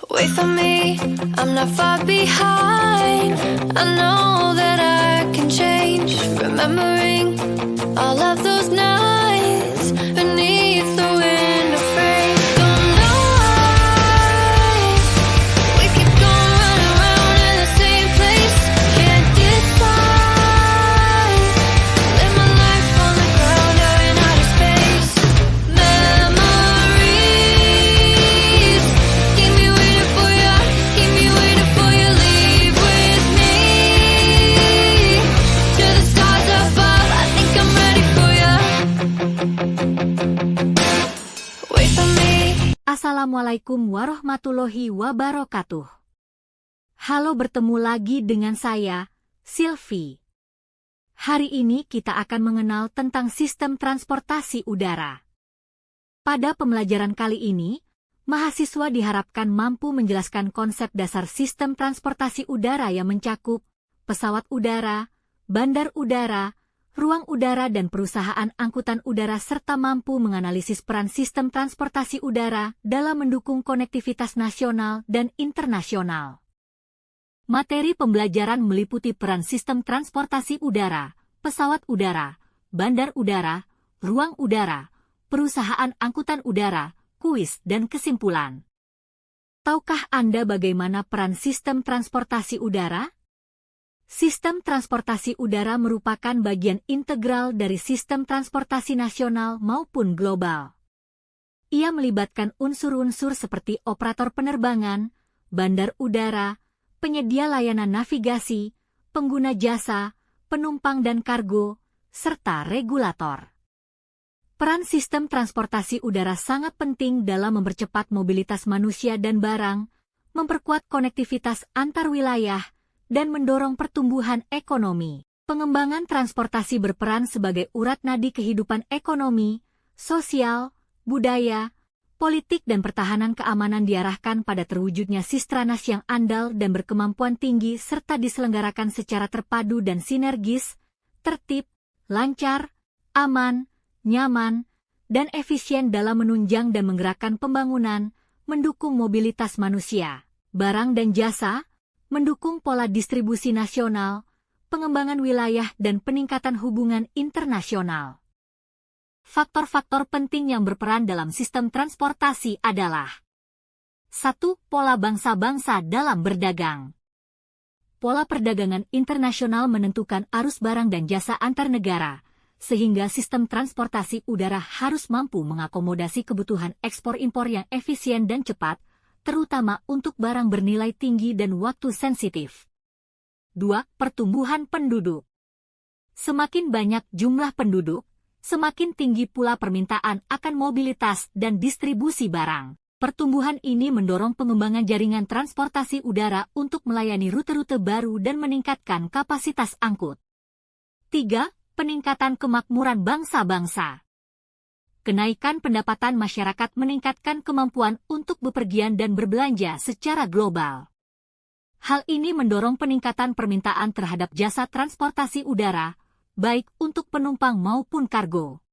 Wait for me, I'm not far behind. I know that I can change. Remembering all of those nights beneath the window frame. Don't know why we keep going round and round in the same place. Can't decide. Live my life on the ground or in outer space. Memories keep me waiting for you. Keep me waiting for you. Leave with me to the stars above. I think I'm ready for you. Wait for me. Assalamualaikum warahmatullahi wabarakatuh. Halo, bertemu lagi dengan saya, Sylvie. Hari ini kita akan mengenal tentang sistem transportasi udara. Pada pembelajaran kali ini, mahasiswa diharapkan mampu menjelaskan konsep dasar sistem transportasi udara yang mencakup pesawat udara, bandar udara, ruang udara dan perusahaan angkutan udara serta mampu menganalisis peran sistem transportasi udara dalam mendukung konektivitas nasional dan internasional. Materi pembelajaran meliputi peran sistem transportasi udara, pesawat udara, bandar udara, ruang udara, perusahaan angkutan udara, kuis dan kesimpulan. Tahukah Anda bagaimana peran sistem transportasi udara? Sistem transportasi udara merupakan bagian integral dari sistem transportasi nasional maupun global. Ia melibatkan unsur-unsur seperti operator penerbangan, bandar udara, penyedia layanan navigasi, pengguna jasa, penumpang dan kargo, serta regulator. Peran sistem transportasi udara sangat penting dalam mempercepat mobilitas manusia dan barang, memperkuat konektivitas antar wilayah, dan mendorong pertumbuhan ekonomi. Pengembangan transportasi berperan sebagai urat nadi kehidupan ekonomi, sosial, budaya, politik dan pertahanan keamanan diarahkan pada terwujudnya Sistranas yang andal dan berkemampuan tinggi serta diselenggarakan secara terpadu dan sinergis, tertib, lancar, aman, nyaman, dan efisien dalam menunjang dan menggerakkan pembangunan, mendukung mobilitas manusia, barang dan jasa, mendukung pola distribusi nasional, pengembangan wilayah dan peningkatan hubungan internasional. Faktor-faktor penting yang berperan dalam sistem transportasi adalah 1. Pola bangsa-bangsa dalam berdagang. Pola perdagangan internasional menentukan arus barang dan jasa antar negara, sehingga sistem transportasi udara harus mampu mengakomodasi kebutuhan ekspor-impor yang efisien dan cepat, terutama untuk barang bernilai tinggi dan waktu sensitif. 2. Pertumbuhan penduduk. Semakin banyak jumlah penduduk, semakin tinggi pula permintaan akan mobilitas dan distribusi barang. Pertumbuhan ini mendorong pengembangan jaringan transportasi udara untuk melayani rute-rute baru dan meningkatkan kapasitas angkut. 3. Peningkatan kemakmuran bangsa-bangsa. Kenaikan pendapatan masyarakat meningkatkan kemampuan untuk bepergian dan berbelanja secara global. Hal ini mendorong peningkatan permintaan terhadap jasa transportasi udara, baik untuk penumpang maupun kargo.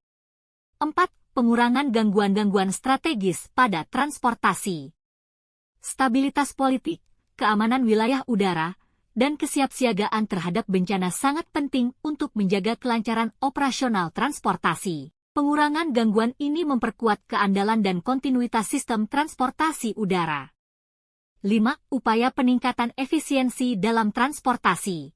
4. Pengurangan gangguan-gangguan strategis pada transportasi. Stabilitas politik, keamanan wilayah udara, dan kesiapsiagaan terhadap bencana sangat penting untuk menjaga kelancaran operasional transportasi. Pengurangan gangguan ini memperkuat keandalan dan kontinuitas sistem transportasi udara. 5. Upaya peningkatan efisiensi dalam transportasi.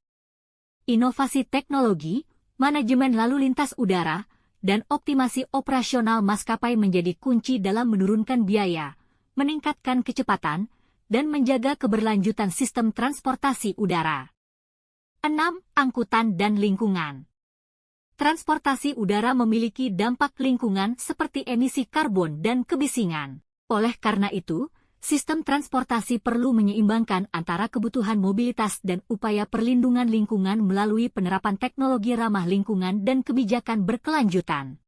Inovasi teknologi, manajemen lalu lintas udara, dan optimasi operasional maskapai menjadi kunci dalam menurunkan biaya, meningkatkan kecepatan, dan menjaga keberlanjutan sistem transportasi udara. 6. Angkutan dan lingkungan. Transportasi udara memiliki dampak lingkungan seperti emisi karbon dan kebisingan. Oleh karena itu, sistem transportasi perlu menyeimbangkan antara kebutuhan mobilitas dan upaya perlindungan lingkungan melalui penerapan teknologi ramah lingkungan dan kebijakan berkelanjutan.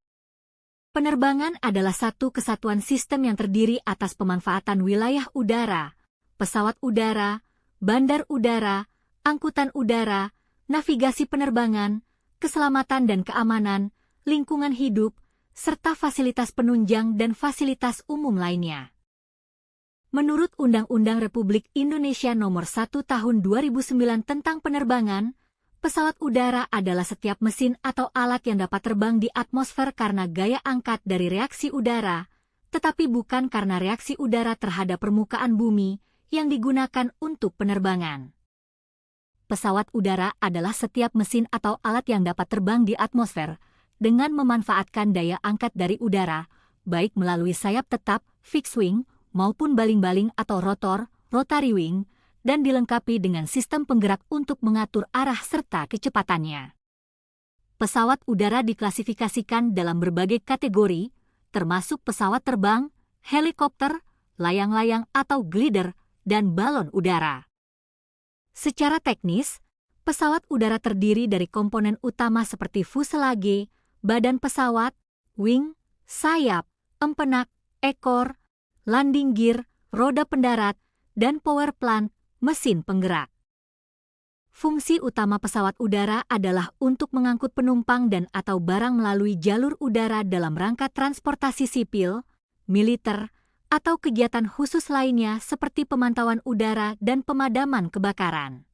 Penerbangan adalah satu kesatuan sistem yang terdiri atas pemanfaatan wilayah udara, pesawat udara, bandar udara, angkutan udara, navigasi penerbangan, keselamatan dan keamanan, lingkungan hidup, serta fasilitas penunjang dan fasilitas umum lainnya. Menurut Undang-Undang Republik Indonesia Nomor 1 Tahun 2009 tentang penerbangan, pesawat udara adalah setiap mesin atau alat yang dapat terbang di atmosfer karena gaya angkat dari reaksi udara, tetapi bukan karena reaksi udara terhadap permukaan bumi yang digunakan untuk penerbangan. Pesawat udara adalah setiap mesin atau alat yang dapat terbang di atmosfer dengan memanfaatkan daya angkat dari udara, baik melalui sayap tetap, fixed wing, maupun baling-baling atau rotor, rotary wing, dan dilengkapi dengan sistem penggerak untuk mengatur arah serta kecepatannya. Pesawat udara diklasifikasikan dalam berbagai kategori, termasuk pesawat terbang, helikopter, layang-layang atau glider, dan balon udara. Secara teknis, pesawat udara terdiri dari komponen utama seperti fuselage, badan pesawat, wing, sayap, empenak, ekor, landing gear, roda pendarat, dan power plant, mesin penggerak. Fungsi utama pesawat udara adalah untuk mengangkut penumpang dan atau barang melalui jalur udara dalam rangka transportasi sipil, militer, atau kegiatan khusus lainnya seperti pemantauan udara dan pemadaman kebakaran.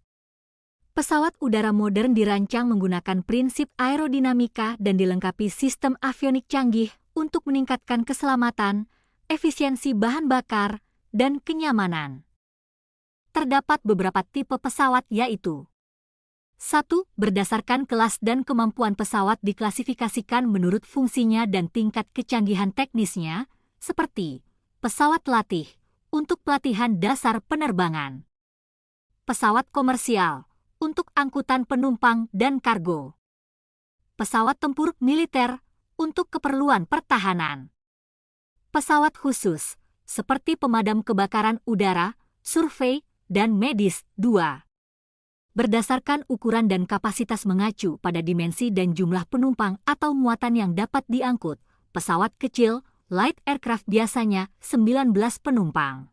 Pesawat udara modern dirancang menggunakan prinsip aerodinamika dan dilengkapi sistem avionik canggih untuk meningkatkan keselamatan, efisiensi bahan bakar, dan kenyamanan. Terdapat beberapa tipe pesawat yaitu 1. Berdasarkan kelas dan kemampuan pesawat diklasifikasikan menurut fungsinya dan tingkat kecanggihan teknisnya, seperti pesawat latih, untuk pelatihan dasar penerbangan. Pesawat komersial, untuk angkutan penumpang dan kargo. Pesawat tempur militer, untuk keperluan pertahanan. Pesawat khusus, seperti pemadam kebakaran udara, survei, dan medis. 2. Berdasarkan ukuran dan kapasitas mengacu pada dimensi dan jumlah penumpang atau muatan yang dapat diangkut, pesawat kecil, light aircraft biasanya 19 penumpang.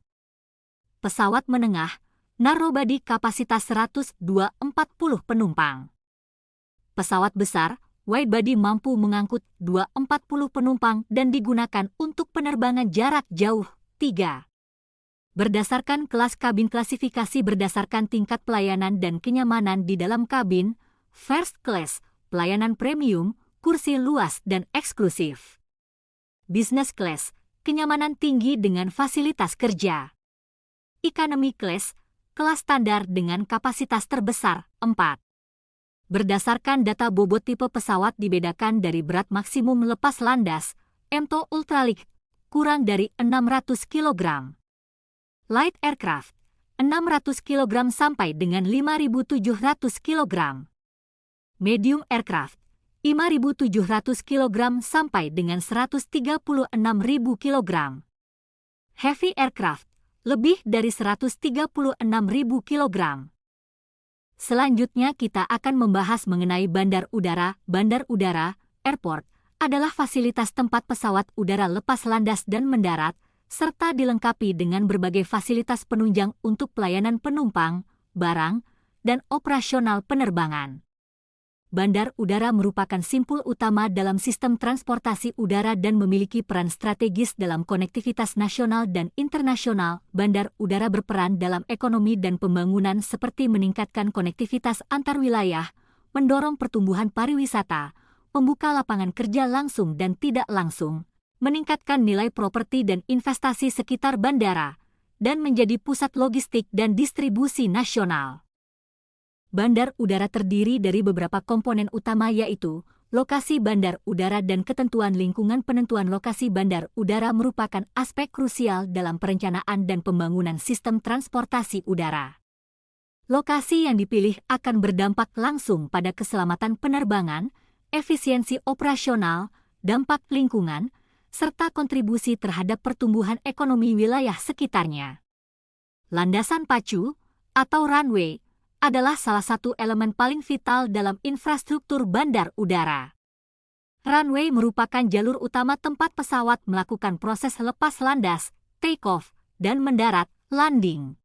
Pesawat menengah, narrow body kapasitas 140 penumpang. Pesawat besar, wide body mampu mengangkut 240 penumpang dan digunakan untuk penerbangan jarak jauh. 3. Berdasarkan kelas kabin klasifikasi berdasarkan tingkat pelayanan dan kenyamanan di dalam kabin, first class, pelayanan premium, kursi luas dan eksklusif. Business class, kenyamanan tinggi dengan fasilitas kerja. Economy class, kelas standar dengan kapasitas terbesar. 4. Berdasarkan data bobot tipe pesawat dibedakan dari berat maksimum lepas landas, MTO ultralight, kurang dari 600 kg. Light aircraft, 600 kg sampai dengan 5.700 kg. Medium aircraft, 5.700 kg sampai dengan 136.000 kg. Heavy aircraft, lebih dari 136.000 kg. Selanjutnya kita akan membahas mengenai bandar udara. Bandar udara, airport, adalah fasilitas tempat pesawat udara lepas landas dan mendarat, serta dilengkapi dengan berbagai fasilitas penunjang untuk pelayanan penumpang, barang, dan operasional penerbangan. Bandar udara merupakan simpul utama dalam sistem transportasi udara dan memiliki peran strategis dalam konektivitas nasional dan internasional. Bandar udara berperan dalam ekonomi dan pembangunan seperti meningkatkan konektivitas antar wilayah, mendorong pertumbuhan pariwisata, membuka lapangan kerja langsung dan tidak langsung, meningkatkan nilai properti dan investasi sekitar bandara, dan menjadi pusat logistik dan distribusi nasional. Bandar udara terdiri dari beberapa komponen utama yaitu lokasi bandar udara dan ketentuan lingkungan. Penentuan lokasi bandar udara merupakan aspek krusial dalam perencanaan dan pembangunan sistem transportasi udara. Lokasi yang dipilih akan berdampak langsung pada keselamatan penerbangan, efisiensi operasional, dampak lingkungan, serta kontribusi terhadap pertumbuhan ekonomi wilayah sekitarnya. Landasan pacu, atau runway, adalah salah satu elemen paling vital dalam infrastruktur bandar udara. Runway merupakan jalur utama tempat pesawat melakukan proses lepas landas, take-off, dan mendarat, landing.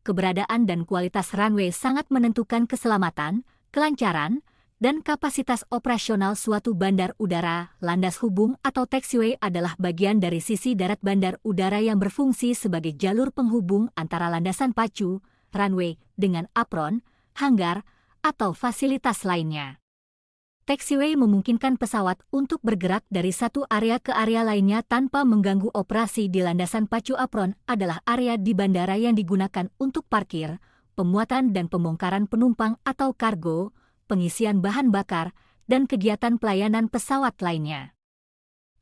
Keberadaan dan kualitas runway sangat menentukan keselamatan, kelancaran, dan kapasitas operasional suatu bandar udara. Landas hubung atau taxiway adalah bagian dari sisi darat bandar udara yang berfungsi sebagai jalur penghubung antara landasan pacu, runway, dengan apron, hanggar, atau fasilitas lainnya. Taxiway memungkinkan pesawat untuk bergerak dari satu area ke area lainnya tanpa mengganggu operasi di landasan pacu. Apron adalah area di bandara yang digunakan untuk parkir, pemuatan dan pembongkaran penumpang atau kargo, pengisian bahan bakar, dan kegiatan pelayanan pesawat lainnya.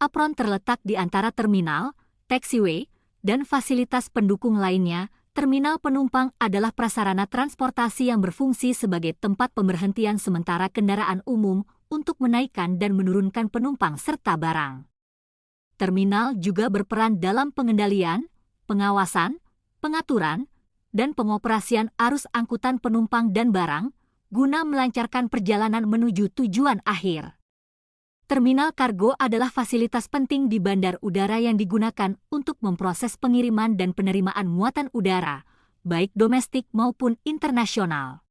Apron terletak di antara terminal, taxiway, dan fasilitas pendukung lainnya. Terminal penumpang adalah prasarana transportasi yang berfungsi sebagai tempat pemberhentian sementara kendaraan umum untuk menaikkan dan menurunkan penumpang serta barang. Terminal juga berperan dalam pengendalian, pengawasan, pengaturan, dan pengoperasian arus angkutan penumpang dan barang, guna melancarkan perjalanan menuju tujuan akhir. Terminal kargo adalah fasilitas penting di bandar udara yang digunakan untuk memproses pengiriman dan penerimaan muatan udara, baik domestik maupun internasional.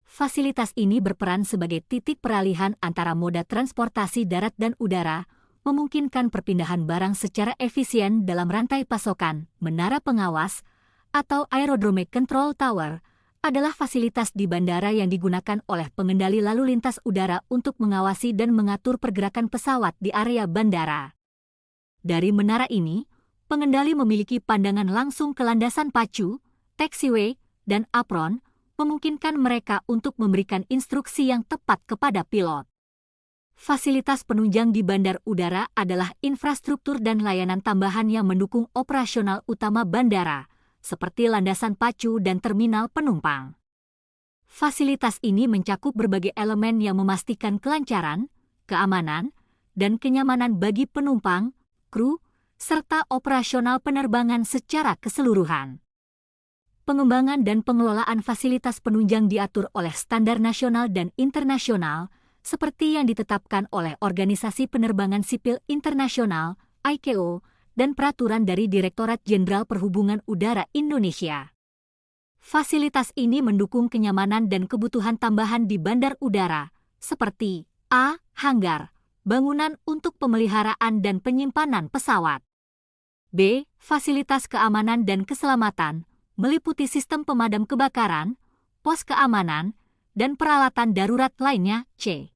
Fasilitas ini berperan sebagai titik peralihan antara moda transportasi darat dan udara, memungkinkan perpindahan barang secara efisien dalam rantai pasokan. Menara pengawas atau Aerodrome Control Tower adalah fasilitas di bandara yang digunakan oleh pengendali lalu lintas udara untuk mengawasi dan mengatur pergerakan pesawat di area bandara. Dari menara ini, pengendali memiliki pandangan langsung ke landasan pacu, taxiway, dan apron, memungkinkan mereka untuk memberikan instruksi yang tepat kepada pilot. Fasilitas penunjang di bandar udara adalah infrastruktur dan layanan tambahan yang mendukung operasional utama bandara, seperti landasan pacu dan terminal penumpang. Fasilitas ini mencakup berbagai elemen yang memastikan kelancaran, keamanan, dan kenyamanan bagi penumpang, kru, serta operasional penerbangan secara keseluruhan. Pengembangan dan pengelolaan fasilitas penunjang diatur oleh standar nasional dan internasional, seperti yang ditetapkan oleh Organisasi Penerbangan Sipil Internasional, ICAO, dan peraturan dari Direktorat Jenderal Perhubungan Udara Indonesia. Fasilitas ini mendukung kenyamanan dan kebutuhan tambahan di bandar udara, seperti a. hanggar, bangunan untuk pemeliharaan dan penyimpanan pesawat. b. fasilitas keamanan dan keselamatan, meliputi sistem pemadam kebakaran, pos keamanan, dan peralatan darurat lainnya. c.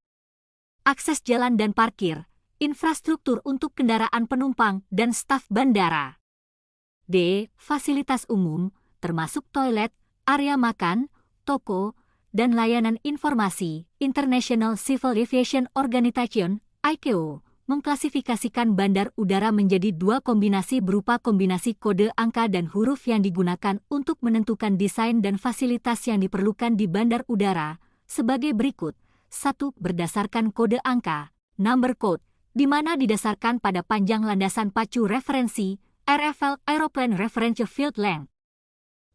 akses jalan dan parkir, infrastruktur untuk kendaraan penumpang dan staf bandara. d. fasilitas umum, termasuk toilet, area makan, toko, dan layanan informasi. International Civil Aviation Organization, ICAO, mengklasifikasikan bandar udara menjadi dua kombinasi berupa kombinasi kode angka dan huruf yang digunakan untuk menentukan desain dan fasilitas yang diperlukan di bandar udara, sebagai berikut. 1. Berdasarkan kode angka, number code, di mana didasarkan pada panjang landasan pacu referensi, RFL Aeroplane Reference Field Length.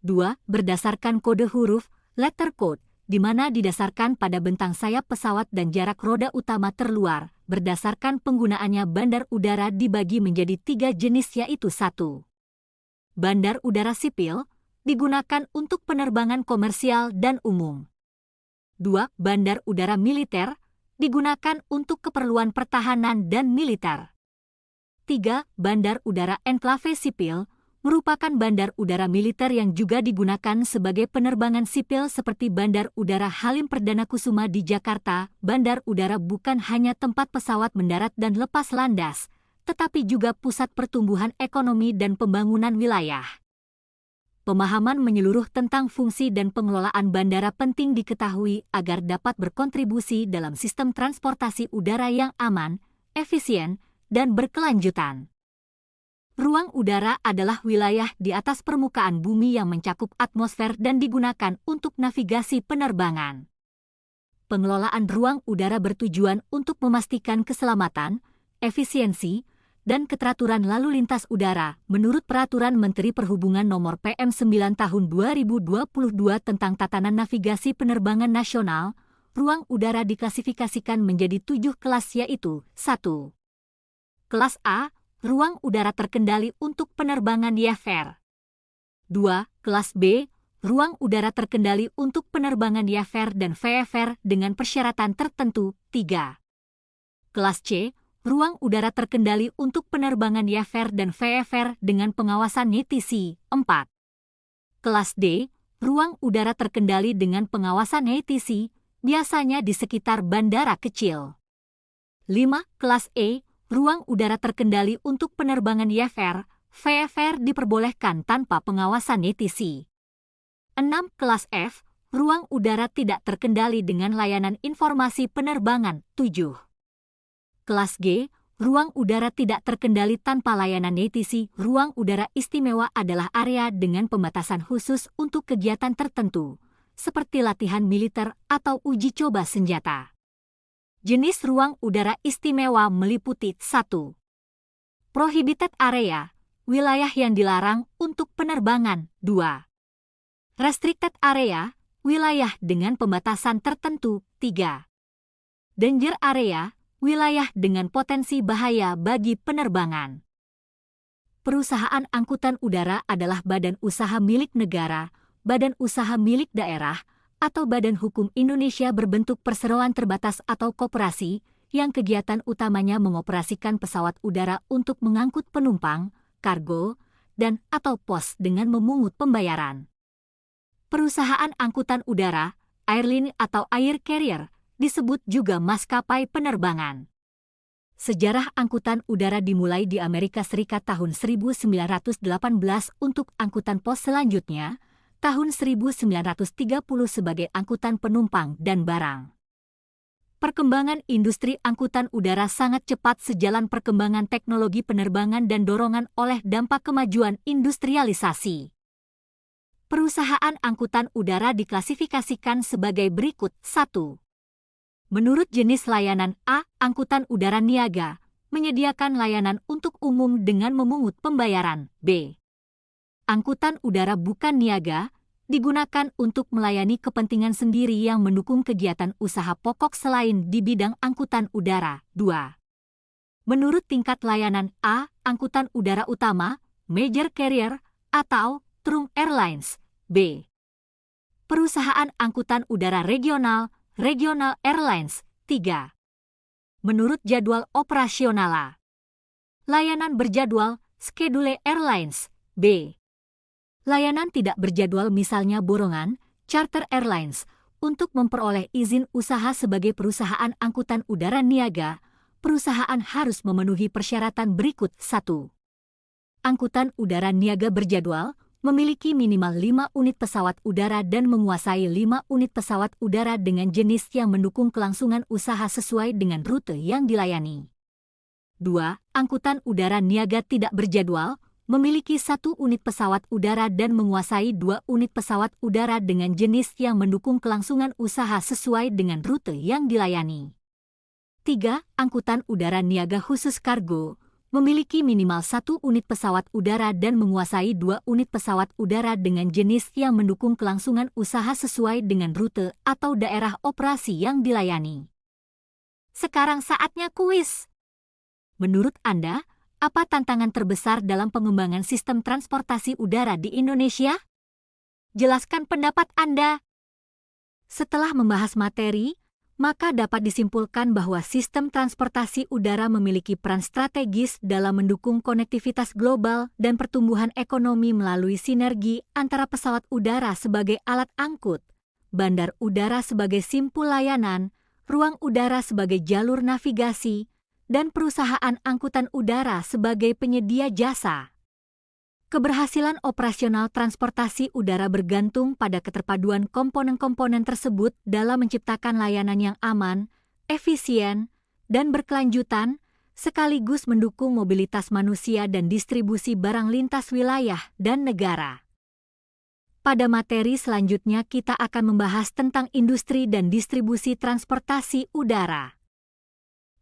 2. Berdasarkan kode huruf, letter code, di mana didasarkan pada bentang sayap pesawat dan jarak roda utama terluar. Berdasarkan penggunaannya bandar udara dibagi menjadi 3 jenis, yaitu 1. Bandar udara sipil, digunakan untuk penerbangan komersial dan umum. 2. Bandar udara militer, digunakan untuk keperluan pertahanan dan militer. 3. Bandar udara enklave sipil, merupakan bandar udara militer yang juga digunakan sebagai penerbangan sipil seperti Bandar Udara Halim Perdana Kusuma di Jakarta. Bandar udara bukan hanya tempat pesawat mendarat dan lepas landas, tetapi juga pusat pertumbuhan ekonomi dan pembangunan wilayah. Pemahaman menyeluruh tentang fungsi dan pengelolaan bandara penting diketahui agar dapat berkontribusi dalam sistem transportasi udara yang aman, efisien, dan berkelanjutan. Ruang udara adalah wilayah di atas permukaan bumi yang mencakup atmosfer dan digunakan untuk navigasi penerbangan. Pengelolaan ruang udara bertujuan untuk memastikan keselamatan, efisiensi, dan keteraturan lalu lintas udara menurut Peraturan Menteri Perhubungan Nomor PM9 Tahun 2022 tentang Tatanan Navigasi Penerbangan Nasional. Ruang udara diklasifikasikan menjadi 7 kelas, yaitu 1. Kelas A, ruang udara terkendali untuk penerbangan IFR. 2. Kelas B, ruang udara terkendali untuk penerbangan YFR dan VFR dengan persyaratan tertentu. 3. Kelas C, ruang udara terkendali untuk penerbangan YFR dan VFR dengan pengawasan ATC. 4. Kelas D, ruang udara terkendali dengan pengawasan ATC, biasanya di sekitar bandara kecil. 5. Kelas E, ruang udara terkendali untuk penerbangan YFR, VFR diperbolehkan tanpa pengawasan ATC. 6. Kelas F, ruang udara tidak terkendali dengan layanan informasi penerbangan. 7. Kelas G, ruang udara tidak terkendali tanpa layanan ATC. Ruang udara istimewa adalah area dengan pembatasan khusus untuk kegiatan tertentu, seperti latihan militer atau uji coba senjata. Jenis ruang udara istimewa meliputi 1. Prohibited area, wilayah yang dilarang untuk penerbangan. 2. Restricted area, wilayah dengan pembatasan tertentu. 3. Danger area, wilayah dengan potensi bahaya bagi penerbangan. Perusahaan angkutan udara adalah badan usaha milik negara, badan usaha milik daerah, atau badan hukum Indonesia berbentuk perseroan terbatas atau koperasi, yang kegiatan utamanya mengoperasikan pesawat udara untuk mengangkut penumpang, kargo, dan atau pos dengan memungut pembayaran. Perusahaan angkutan udara, airline atau air carrier, disebut juga maskapai penerbangan. Sejarah angkutan udara dimulai di Amerika Serikat tahun 1918 untuk angkutan pos, selanjutnya tahun 1930 sebagai angkutan penumpang dan barang. Perkembangan industri angkutan udara sangat cepat sejalan perkembangan teknologi penerbangan dan dorongan oleh dampak kemajuan industrialisasi. Perusahaan angkutan udara diklasifikasikan sebagai berikut. 1. Menurut jenis layanan A, angkutan udara niaga, menyediakan layanan untuk umum dengan memungut pembayaran. B. Angkutan udara bukan niaga, digunakan untuk melayani kepentingan sendiri yang mendukung kegiatan usaha pokok selain di bidang angkutan udara. 2. Menurut tingkat layanan A, angkutan udara utama, major carrier, atau trunk airlines. B. Perusahaan angkutan udara regional, regional airlines. 3. Menurut jadwal operasional A. Layanan berjadwal, schedule airlines. B. Layanan tidak berjadwal, misalnya borongan, charter airlines. Untuk memperoleh izin usaha sebagai perusahaan angkutan udara niaga, perusahaan harus memenuhi persyaratan berikut. 1. Angkutan udara niaga berjadwal, memiliki minimal 5 unit pesawat udara dan menguasai 5 unit pesawat udara dengan jenis yang mendukung kelangsungan usaha sesuai dengan rute yang dilayani. 2. Angkutan udara niaga tidak berjadwal, memiliki 1 unit pesawat udara dan menguasai 2 unit pesawat udara dengan jenis yang mendukung kelangsungan usaha sesuai dengan rute yang dilayani. 3. Angkutan udara niaga khusus kargo, memiliki minimal 1 unit pesawat udara dan menguasai 2 unit pesawat udara dengan jenis yang mendukung kelangsungan usaha sesuai dengan rute atau daerah operasi yang dilayani. Sekarang saatnya kuis. Menurut Anda, apa tantangan terbesar dalam pengembangan sistem transportasi udara di Indonesia? Jelaskan pendapat Anda. Setelah membahas materi, maka dapat disimpulkan bahwa sistem transportasi udara memiliki peran strategis dalam mendukung konektivitas global dan pertumbuhan ekonomi melalui sinergi antara pesawat udara sebagai alat angkut, bandar udara sebagai simpul layanan, ruang udara sebagai jalur navigasi, dan perusahaan angkutan udara sebagai penyedia jasa. Keberhasilan operasional transportasi udara bergantung pada keterpaduan komponen-komponen tersebut dalam menciptakan layanan yang aman, efisien, dan berkelanjutan, sekaligus mendukung mobilitas manusia dan distribusi barang lintas wilayah dan negara. Pada materi selanjutnya kita akan membahas tentang industri dan distribusi transportasi udara.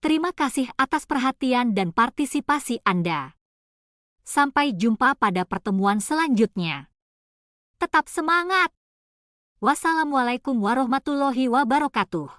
Terima kasih atas perhatian dan partisipasi Anda. Sampai jumpa pada pertemuan selanjutnya. Tetap semangat! Wassalamualaikum warahmatullahi wabarakatuh.